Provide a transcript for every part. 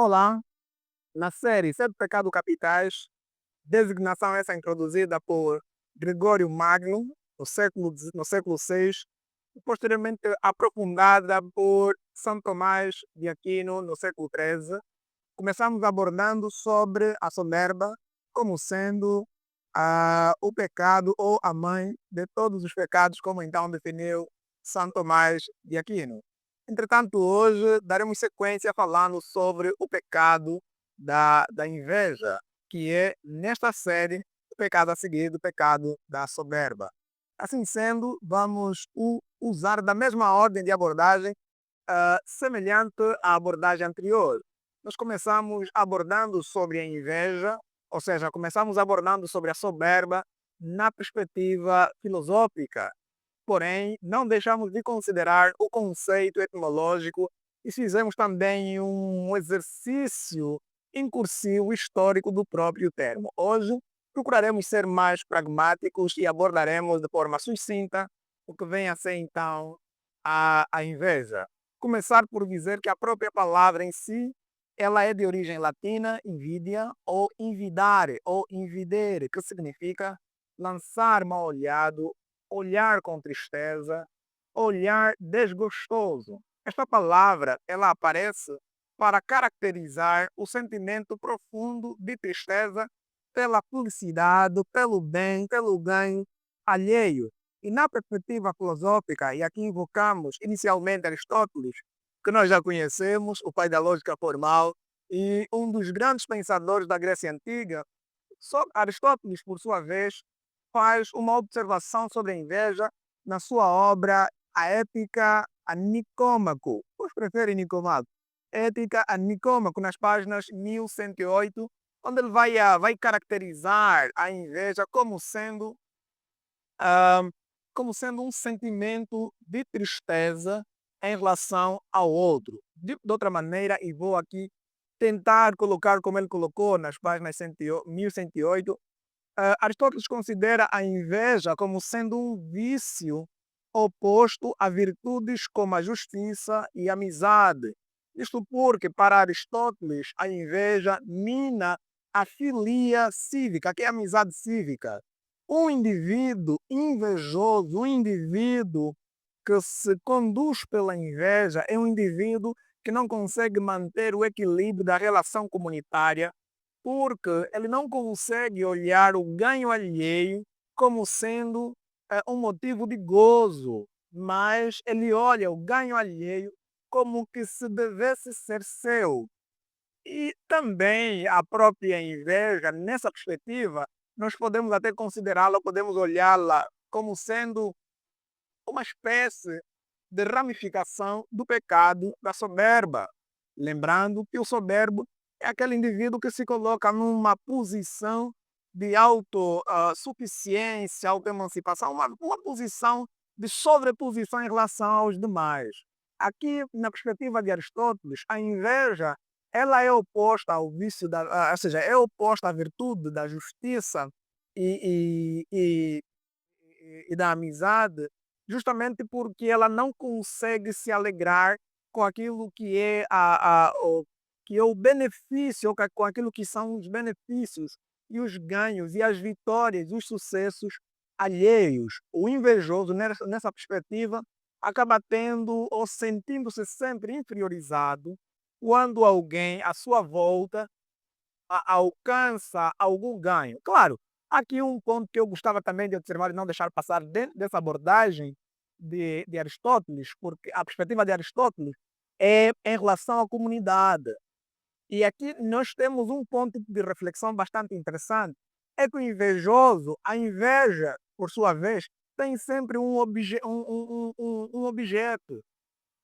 Olá, na série Sete Pecados Capitais, designação essa introduzida por Gregório Magno no século VI, e posteriormente aprofundada por São Tomás de Aquino no século XIII. Começamos abordando sobre a soberba como sendo o pecado ou a mãe de todos os pecados, como então definiu São Tomás de Aquino. Entretanto, hoje daremos sequência falando sobre o pecado da inveja, que é, nesta série, o pecado a seguir do pecado da soberba. Assim sendo, vamos usar da mesma ordem de abordagem, semelhante à abordagem anterior. Nós começamos abordando sobre a inveja, ou seja, começamos abordando sobre a soberba na perspectiva filosófica. Porém, não deixamos de considerar o conceito etimológico e fizemos também um exercício incursivo histórico do próprio termo. Hoje, procuraremos ser mais pragmáticos e abordaremos de forma sucinta o que vem a ser então a inveja. Começar por dizer que a própria palavra em si ela é de origem latina, invidia, ou invidare, ou invidere, que significa lançar mal olhado, olhar com tristeza, olhar desgostoso. Esta palavra ela aparece para caracterizar o sentimento profundo de tristeza pela felicidade, pelo bem, pelo ganho alheio. E na perspectiva filosófica, e aqui invocamos inicialmente Aristóteles, que nós já conhecemos, o pai da lógica formal, e um dos grandes pensadores da Grécia Antiga, só Aristóteles, por sua vez, faz uma observação sobre a inveja na sua obra A Ética a Nicômaco. Os prefere Nicomaco. Ética a Nicômaco, nas páginas 1108, onde ele vai caracterizar a inveja ah, como sendo um sentimento de tristeza em relação ao outro. De outra maneira, e vou aqui tentar colocar como ele colocou nas páginas 1108, Aristóteles considera a inveja como sendo um vício oposto a virtudes como a justiça e a amizade. Isto porque, para Aristóteles, a inveja mina a filia cívica, que é a amizade cívica. Um indivíduo invejoso, um indivíduo que se conduz pela inveja, é um indivíduo que não consegue manter o equilíbrio da relação comunitária, porque ele não consegue olhar o ganho alheio como sendo um motivo de gozo, mas ele olha o ganho alheio como que se devesse ser seu. E também a própria inveja, nessa perspectiva, nós podemos até considerá-la, podemos olhá-la como sendo uma espécie de ramificação do pecado da soberba. Lembrando que o soberbo é aquele indivíduo que se coloca numa posição de autossuficiência, autoemancipação, uma posição de sobreposição em relação aos demais. Aqui, na perspectiva de Aristóteles, a inveja ela é oposta ao vício, ou seja, é oposta à virtude da justiça e, e, e da amizade, justamente porque ela não consegue se alegrar com aquilo que é, que é o benefício, ou com aquilo que são os benefícios e os ganhos e as vitórias, os sucessos alheios. O invejoso, nessa perspectiva, acaba tendo ou sentindo-se sempre inferiorizado quando alguém à sua volta alcança algum ganho. Claro, aqui um ponto que eu gostava também de observar e não deixar passar dentro dessa abordagem de Aristóteles, porque a perspectiva de Aristóteles é em relação à comunidade. E aqui nós temos um ponto de reflexão bastante interessante. É que o invejoso, a inveja, por sua vez, tem sempre um objeto.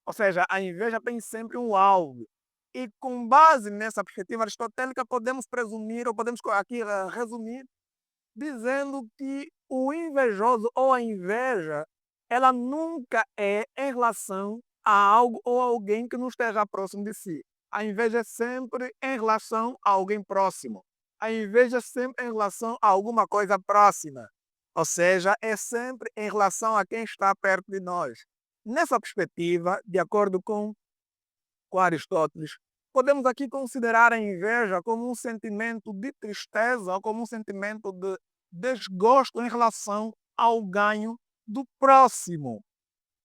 Ou seja, a inveja tem sempre um alvo. E com base nessa perspectiva aristotélica, podemos presumir, ou podemos aqui resumir, dizendo que o invejoso ou a inveja, ela nunca é em relação a algo ou a alguém que não esteja próximo de si. A inveja é sempre em relação a alguém próximo. A inveja é sempre em relação a alguma coisa próxima. Ou seja, é sempre em relação a quem está perto de nós. Nessa perspectiva, de acordo com Aristóteles, podemos aqui considerar a inveja como um sentimento de tristeza ou como um sentimento de desgosto em relação ao ganho do próximo.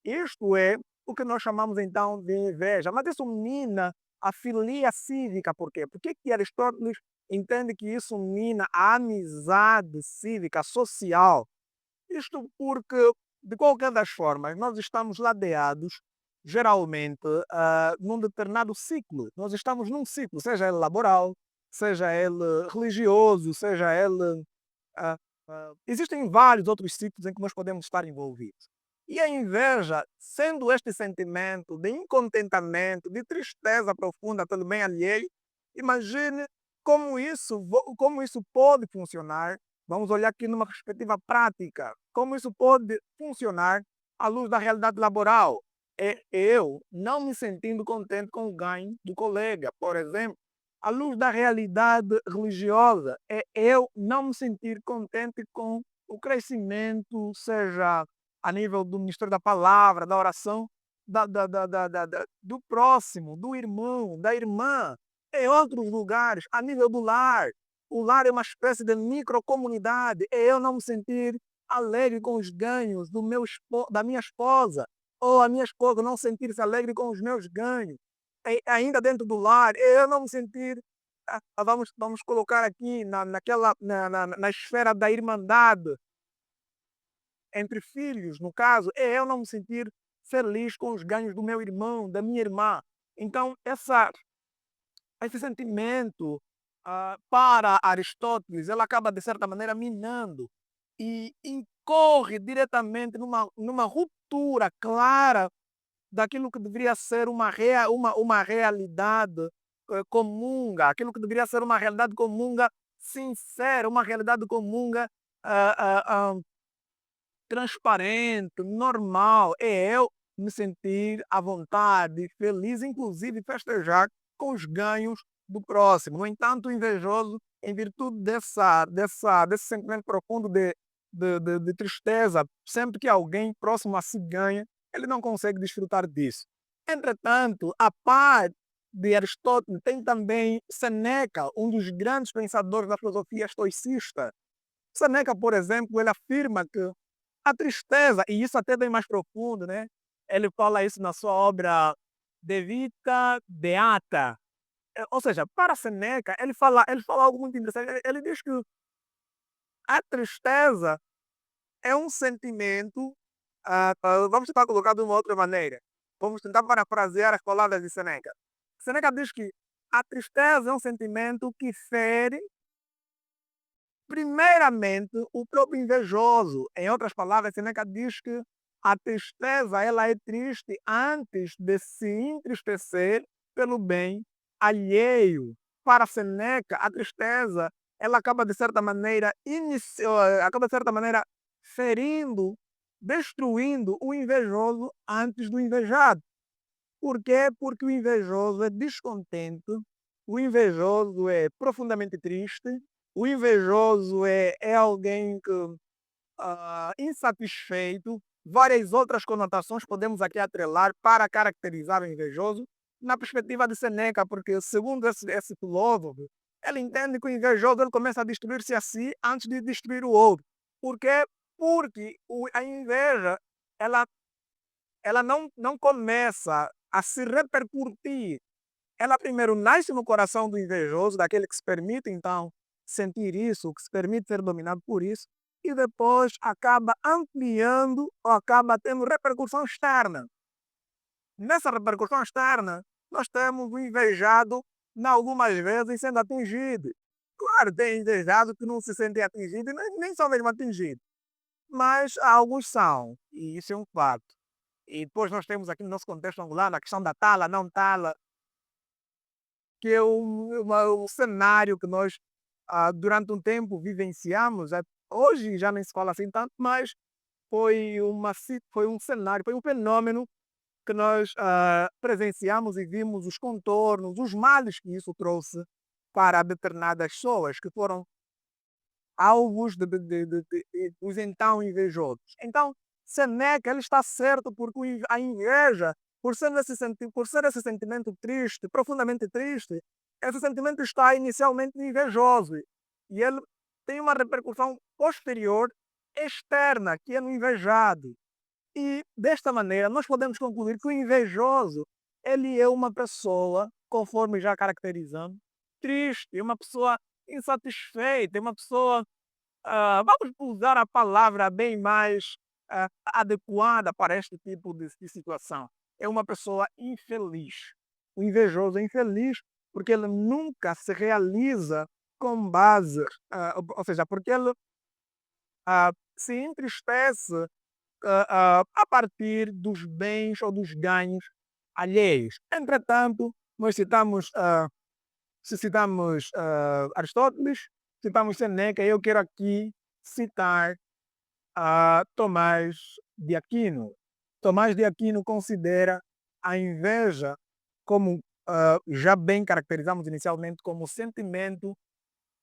Isto é o que nós chamamos então de inveja, mas isso mina a filia cívica, por quê? Porque que Aristóteles entende que isso mina a amizade cívica, social? Isto porque, de qualquer das formas, nós estamos ladeados, geralmente, num determinado ciclo. Nós estamos num ciclo, seja ele laboral, seja ele religioso, seja ele existem vários outros ciclos em que nós podemos estar envolvidos. E a inveja, sendo este sentimento de incontentamento, de tristeza profunda pelo bem alheio, imagine como isso pode funcionar. Vamos olhar aqui numa perspectiva prática. Como isso pode funcionar à luz da realidade laboral? É eu não me sentindo contente com o ganho do colega, por exemplo. À luz da realidade religiosa, é eu não me sentir contente com o crescimento, seja a nível do ministério da palavra, da oração, do próximo, do irmão, da irmã, em outros lugares, a nível do lar. O lar é uma espécie de microcomunidade. É eu não me sentir alegre com os ganhos da minha esposa, ou a minha esposa não sentir-se alegre com os meus ganhos ainda dentro do lar, eu não me sentir, vamos colocar aqui na esfera da irmandade entre filhos, no caso, é eu não me sentir feliz com os ganhos do meu irmão, da minha irmã. Então, esse sentimento, para Aristóteles, ele acaba, de certa maneira, minando e incorre diretamente numa ruptura clara daquilo que deveria ser uma realidade comunga, aquilo que deveria ser uma realidade comunga sincera, uma realidade comunga ah, ah, ah, transparente, normal. É eu me sentir à vontade, feliz, inclusive festejar com os ganhos do próximo. No entanto, o invejoso, em virtude desse sentimento profundo de tristeza, sempre que alguém próximo a si ganha, ele não consegue desfrutar disso. Entretanto, a par de Aristóteles, tem também Seneca, um dos grandes pensadores da filosofia estoicista. Seneca, por exemplo, ele afirma que a tristeza, e isso até bem mais profundo, né? Ele fala isso na sua obra De Vita Beata. Ou seja, para Seneca, ele fala algo muito interessante. Ele diz que a tristeza é um sentimento, vamos tentar colocar de uma outra maneira. Vamos tentar parafrasear as palavras de Seneca. Seneca diz que a tristeza é um sentimento que fere primeiramente o próprio invejoso. Em outras palavras, Seneca diz que a tristeza ela é triste antes de se entristecer pelo bem alheio. Para Seneca, a tristeza ela acaba de certa maneira acaba de certa maneira ferindo, destruindo o invejoso antes do invejado. Por quê? Porque o invejoso é descontente, o invejoso é profundamente triste, o invejoso é alguém que insatisfeito. Várias outras conotações podemos aqui atrelar para caracterizar o invejoso na perspectiva de Seneca, porque segundo esse filósofo, ele entende que o invejoso ele começa a destruir-se a si antes de destruir o outro. Por quê? Porque a inveja ela, ela não começa a se repercutir. Ela primeiro nasce no coração do invejoso, daquele que se permite então sentir isso, que se permite ser dominado por isso, e depois acaba ampliando ou acaba tendo repercussão externa. Nessa repercussão externa, nós temos o invejado, em algumas vezes, sendo atingido. Claro, tem invejado que não se sentem atingidos, nem são mesmo atingidos, mas alguns são, e isso é um fato. E depois nós temos aqui no nosso contexto angular, na questão da tala, não tala, que é um cenário que nós, durante um tempo, vivenciamos. Hoje já nem se fala assim tanto, mas foi um cenário, foi um fenômeno que nós presenciamos e vimos os contornos, os males que isso trouxe para determinadas pessoas que foram alvos dos então invejosos. Então, Seneca ele está certo porque a inveja Por ser esse sentimento triste, profundamente triste, esse sentimento está inicialmente invejoso e ele tem uma repercussão posterior externa, que é no invejado. E desta maneira nós podemos concluir que o invejoso, ele é uma pessoa, conforme já caracterizamos, triste, é uma pessoa insatisfeita, é uma pessoa, vamos usar a palavra bem mais adequada para este tipo de situação. É uma pessoa infeliz. O invejoso é infeliz porque ele nunca se realiza com base, ou seja, porque ele se entristece a partir dos bens ou dos ganhos alheios. Entretanto, nós citamos, se citamos Aristóteles, citamos Seneca, eu quero aqui citar Tomás de Aquino. Tomás de Aquino considera a inveja como, já bem caracterizamos inicialmente, como sentimento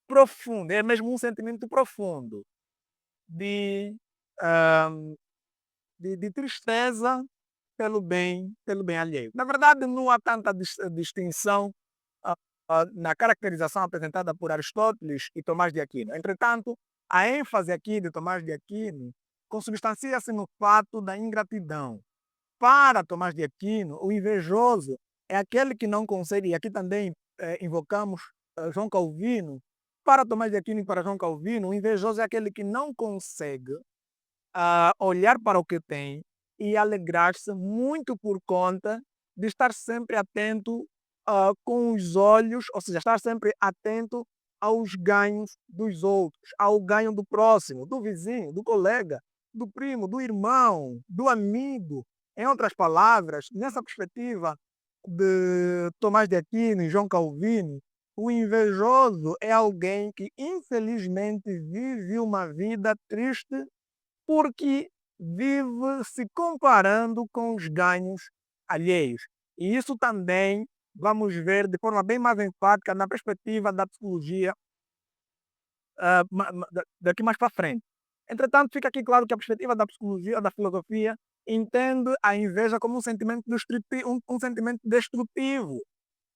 profundo, é mesmo um sentimento profundo de, ah, de tristeza pelo bem alheio. Na verdade, não há tanta distinção na caracterização apresentada por Aristóteles e Tomás de Aquino. Entretanto, a ênfase aqui de Tomás de Aquino consubstancia-se no fato da ingratidão. Para Tomás de Aquino, o invejoso é aquele que não consegue, e aqui também invocamos João Calvino. Para Tomás de Aquino e para João Calvino, o invejoso é aquele que não consegue olhar para o que tem e alegrar-se muito por conta de estar sempre atento com os olhos, ou seja, estar sempre atento aos ganhos dos outros, ao ganho do próximo, do vizinho, do colega, do primo, do irmão, do amigo. Em outras palavras, nessa perspectiva de Tomás de Aquino e João Calvino, o invejoso é alguém que infelizmente vive uma vida triste porque vive se comparando com os ganhos alheios. E isso também vamos ver de forma bem mais enfática na perspectiva da psicologia daqui mais para frente. Entretanto, fica aqui claro que a perspectiva da psicologia, da filosofia, entende a inveja como um sentimento destrutivo, um sentimento destrutivo,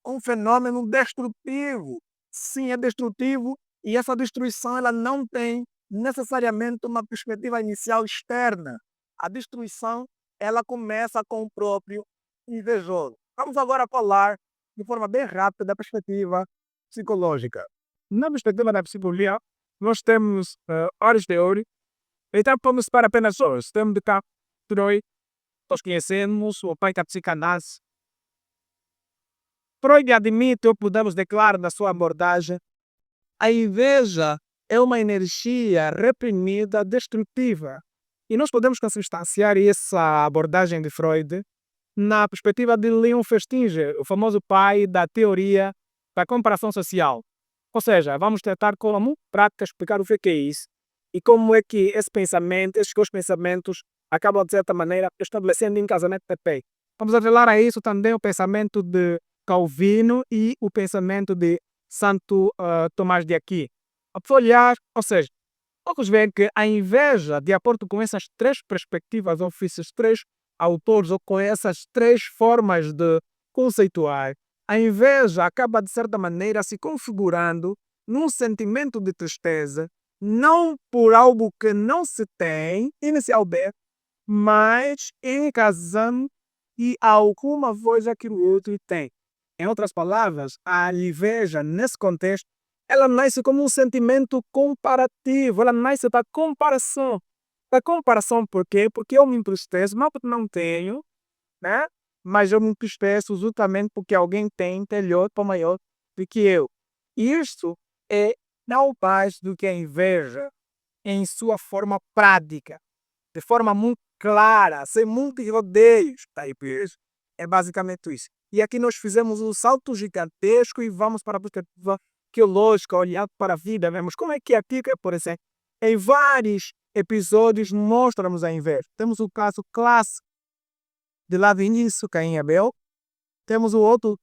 um fenômeno destrutivo. Sim, é destrutivo e essa destruição ela não tem necessariamente uma perspectiva inicial externa. A destruição ela começa com o próprio invejoso. Vamos agora falar de forma bem rápida da perspectiva psicológica. Na perspectiva da psicologia, nós temos horas de teoria, então vamos para apenas horas. Temos de cá, Freud, nós conhecemos o pai da psicanálise. Freud admite, ou podemos declarar na sua abordagem, a inveja é uma energia reprimida, destrutiva. E nós podemos consubstanciar essa abordagem de Freud na perspectiva de Leon Festinger, o famoso pai da teoria da comparação social. Ou seja, vamos tentar como prática explicar o que é isso e como é que esse pensamento, esses dois pensamentos acabam de certa maneira estabelecendo um casamento perfeito. Vamos atrelar a isso também o pensamento de Calvino e o pensamento de Santo Tomás de Aquino. A olhar, ou seja, vamos ver que a inveja, de acordo com essas três perspectivas, ou esses três autores, ou com essas três formas de conceituar, a inveja acaba de certa maneira se configurando num sentimento de tristeza, não por algo que não se tem inicialmente, mas em razão de alguma coisa que o outro tem. Em outras palavras, a inveja, nesse contexto, ela nasce como um sentimento comparativo, ela nasce da comparação. Da comparação por quê? Porque eu me entristeço, não porque não tenho, né? Mas eu me entristeço justamente porque alguém tem intelecto maior do que eu. E isso é não mais do que a inveja em sua forma prática, de forma muito clara, sem muitos rodeios. Tá aí, é basicamente isso. E aqui nós fizemos um salto gigantesco e vamos para a perspectiva teológica, olhar para a vida, vemos como é que aqui, por exemplo, em vários episódios mostramos a inveja. Temos o caso clássico de lá do início, Caim e Abel. Temos o outro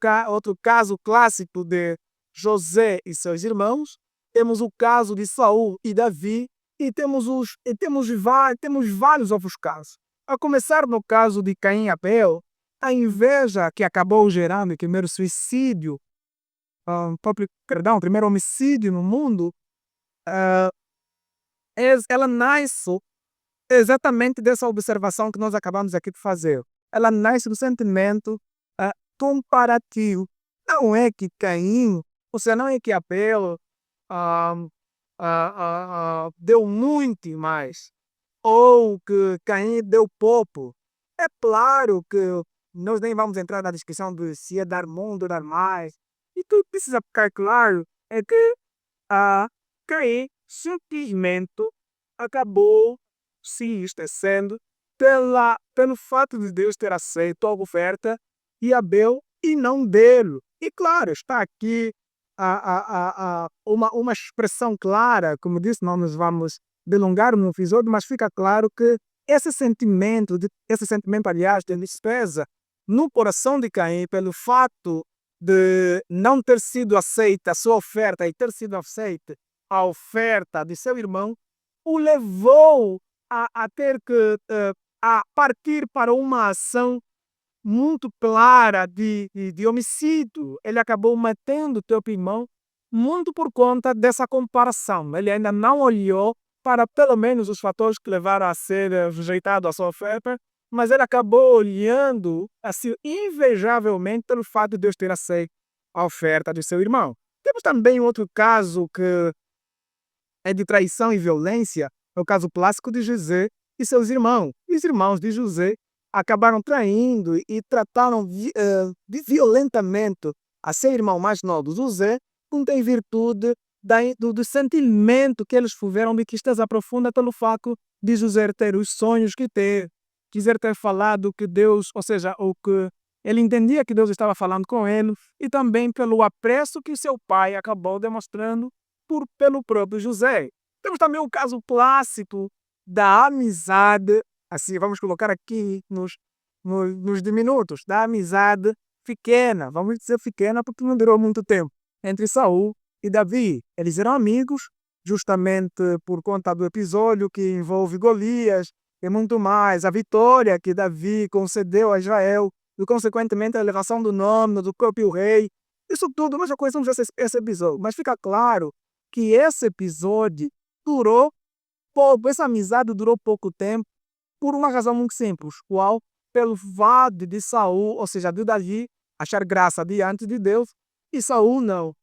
caso clássico de José e seus irmãos. Temos o caso de Saul e Davi. E temos vários outros casos. A começar no caso de Caim e Abel, A inveja que acabou gerando o primeiro suicídio, o primeiro homicídio no mundo, ela nasce exatamente dessa observação que nós acabamos aqui de fazer. Ela nasce do sentimento comparativo. Não é que Caim, ou seja, não é que Abel ah, deu muito mais, ou que Caim deu pouco. É claro que nós nem vamos entrar na discussão de se é dar muito ou dar mais. E tudo que precisa ficar claro é que Caim simplesmente acabou se esquecendo pelo fato de Deus ter aceito a oferta e Abel e não dele. E claro, está aqui uma expressão clara, como disse, não nos vamos delongar no episódio, mas fica claro que esse sentimento, aliás, de despesa no coração de Caim, pelo fato de não ter sido aceita a sua oferta e ter sido aceita a oferta de seu irmão, o levou a ter que a partir para uma ação muito clara de homicídio. Ele acabou matando teu irmão muito por conta dessa comparação. Ele ainda não olhou para pelo menos os fatores que levaram a ser rejeitado a sua oferta, mas ele acabou olhando assim invejavelmente pelo fato de Deus ter aceito a oferta de seu irmão. Temos também outro caso que é de traição e violência, é o caso clássico de José e seus irmãos. Os irmãos de José acabaram traindo e trataram violentamente a seu irmão mais novo, José, em virtude do sentimento que eles tiveram de tristeza profunda pelo fato de José ter os sonhos que teve, quiser ter falado que Deus, ou seja, o que ele entendia que Deus estava falando com ele, e também pelo apreço que seu pai acabou demonstrando pelo próprio José. Temos também o caso clássico da amizade, assim, vamos colocar aqui nos diminutos, da amizade pequena, vamos dizer pequena porque não durou muito tempo, entre Saul e Davi. Eles eram amigos justamente por conta do episódio que envolve Golias e muito mais, a vitória que Davi concedeu a Israel e, consequentemente, a elevação do nome do próprio rei. Isso tudo nós já conhecemos esse episódio, mas fica claro que esse episódio durou pouco, essa amizade durou pouco tempo, por uma razão muito simples, qual? Pelo fato de Saul, ou seja, de Davi, achar graça diante de Deus, e Saul não.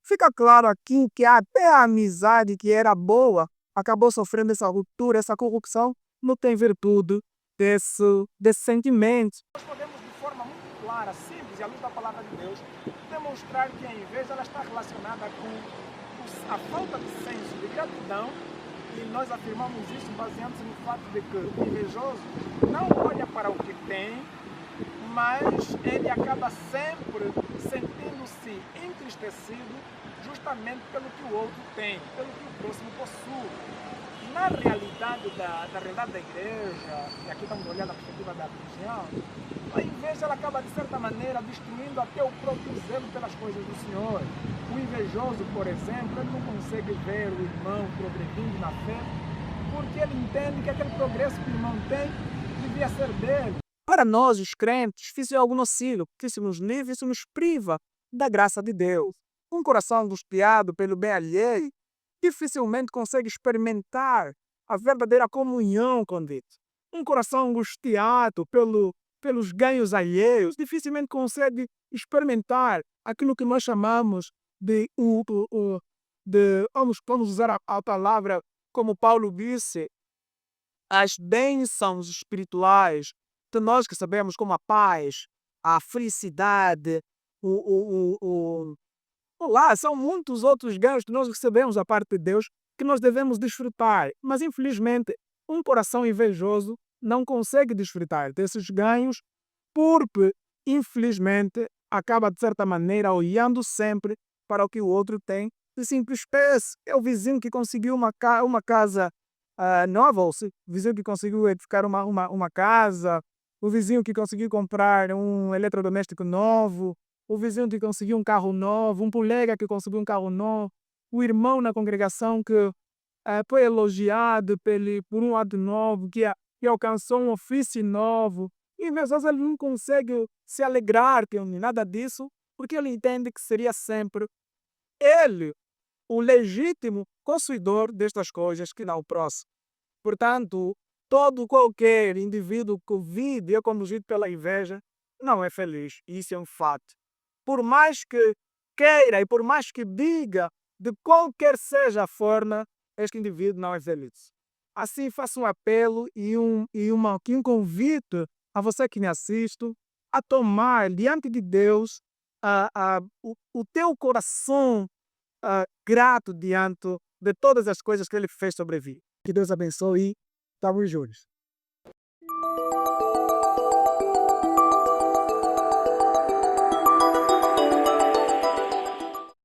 Fica claro aqui que até a amizade que era boa acabou sofrendo essa ruptura, essa corrupção, não tem virtude desse sentimento. Nós podemos, de forma muito clara, simples, e à luz da palavra de Deus, demonstrar que a inveja ela está relacionada com a falta de senso de gratidão, e nós afirmamos isso baseando-se no fato de que o invejoso não olha para o que tem, mas ele acaba sempre sentindo-se entristecido justamente pelo que o outro tem, pelo que o próximo possui. Na realidade da igreja, e aqui estamos olhando a perspectiva da religião, a inveja ela acaba de certa maneira destruindo até o próprio zelo pelas coisas do Senhor. O invejoso, por exemplo, ele não consegue ver o irmão progredindo na fé, porque ele entende que aquele progresso que o irmão tem devia ser dele. Para nós, os crentes, isso é algo nocivo, porque isso nos livra, isso nos priva da graça de Deus. Um coração angustiado pelo bem alheio dificilmente consegue experimentar a verdadeira comunhão com Deus. Um coração angustiado pelos ganhos alheios dificilmente consegue experimentar aquilo que nós chamamos vamos usar a palavra como Paulo disse, as bênçãos espirituais de nós que sabemos como a paz, a felicidade, olá, são muitos outros ganhos que nós recebemos da parte de Deus que nós devemos desfrutar. Mas, infelizmente, um coração invejoso não consegue desfrutar desses ganhos porque, infelizmente, acaba, de certa maneira, olhando sempre para o que o outro tem de simples espécie. É o vizinho que conseguiu uma casa nova, ou o vizinho que conseguiu edificar uma casa, o vizinho que conseguiu comprar um eletrodoméstico novo, o vizinho que conseguiu um carro novo, um colega que conseguiu um carro novo, o irmão na congregação que foi elogiado por um ato novo, que alcançou um ofício novo. E às vezes ele não consegue se alegrar com nada disso, porque ele entende que seria sempre ele o legítimo possuidor destas coisas que não o próximo. Portanto, todo qualquer indivíduo que vive e é conduzido pela inveja não é feliz. E isso é um fato. Por mais que queira e por mais que diga de qualquer seja a forma, este indivíduo não é feliz. Assim, faço um apelo e um convite a você que me assiste a tomar diante de Deus o teu coração grato diante de todas as coisas que Ele fez sobre a vida. Que Deus abençoe e estamos juntos.